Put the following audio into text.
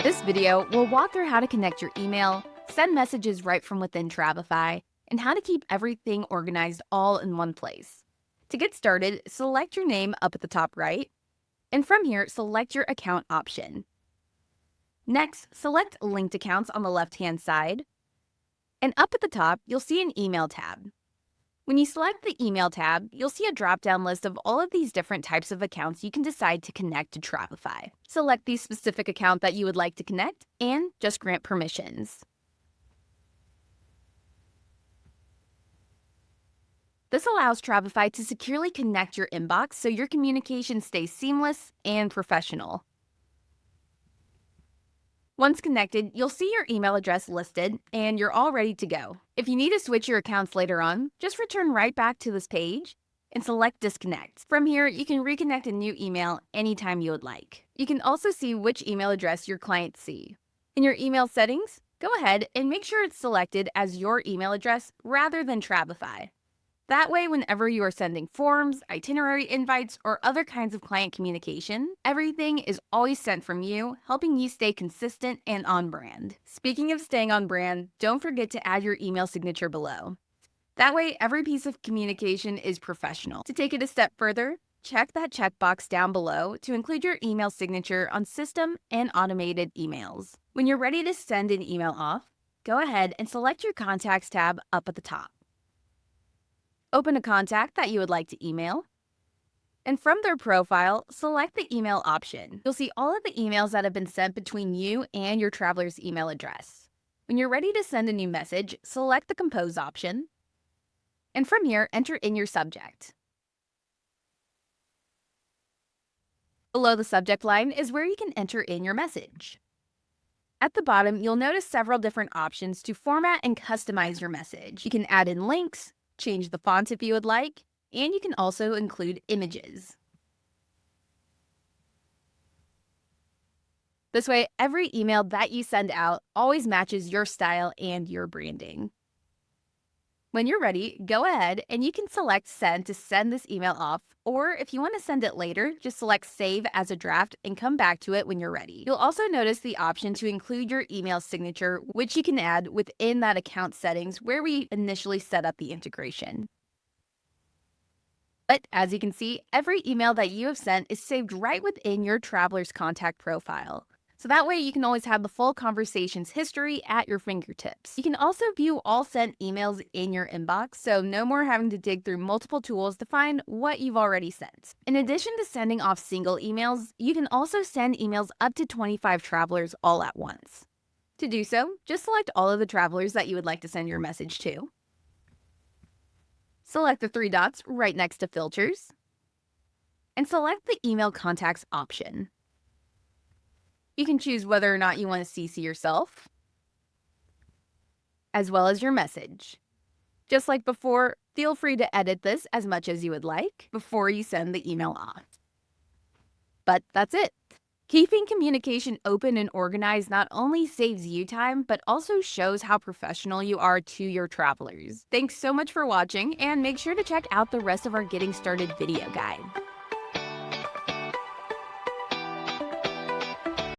This video will walk through how to connect your email, send messages right from within Travefy, and how to keep everything organized all in one place. To get started, select your name up at the top right, and from here, select your account option. Next, select linked accounts on the left-hand side, and up at the top, you'll see an email tab. When you select the email tab, you'll see a drop-down list of all of these different types of accounts you can decide to connect to Travefy. Select the specific account that you would like to connect and just grant permissions. This allows Travefy to securely connect your inbox so your communication stays seamless and professional. Once connected, you'll see your email address listed, and you're all ready to go. If you need to switch your accounts later on, just return right back to this page and select Disconnect. From here, you can reconnect a new email anytime you would like. You can also see which email address your clients see. In your email settings, go ahead and make sure it's selected as your email address rather than Travefy. That way, whenever you are sending forms, itinerary invites, or other kinds of client communication, everything is always sent from you, helping you stay consistent and on brand. Speaking of staying on brand, don't forget to add your email signature below. That way, every piece of communication is professional. To take it a step further, check that checkbox down below to include your email signature on system and automated emails. When you're ready to send an email off, go ahead and select your Contacts tab up at the top. Open a contact that you would like to email, and from their profile, select the email option. You'll see all of the emails that have been sent between you and your traveler's email address. When you're ready to send a new message, select the Compose option, and from here, enter in your subject. Below the subject line is where you can enter in your message. At the bottom, you'll notice several different options to format and customize your message. You can add in links, change the font if you would like, and you can also include images. This way, every email that you send out always matches your style and your branding. When you're ready, go ahead and you can select Send to send this email off, or if you want to send it later, just select Save as a draft and come back to it when you're ready. You'll also notice the option to include your email signature, which you can add within that account settings where we initially set up the integration. But as you can see, every email that you have sent is saved right within your traveler's contact profile. So that way you can always have the full conversation's history at your fingertips. You can also view all sent emails in your inbox, so no more having to dig through multiple tools to find what you've already sent. In addition to sending off single emails, you can also send emails up to 25 travelers all at once. To do so, just select all of the travelers that you would like to send your message to. Select the three dots right next to Filters, and select the Email Contacts option. You can choose whether or not you want to CC yourself, as well as your message. Just like before, feel free to edit this as much as you would like before you send the email off. But that's it. Keeping communication open and organized not only saves you time, but also shows how professional you are to your travelers. Thanks so much for watching, and make sure to check out the rest of our Getting Started video guide.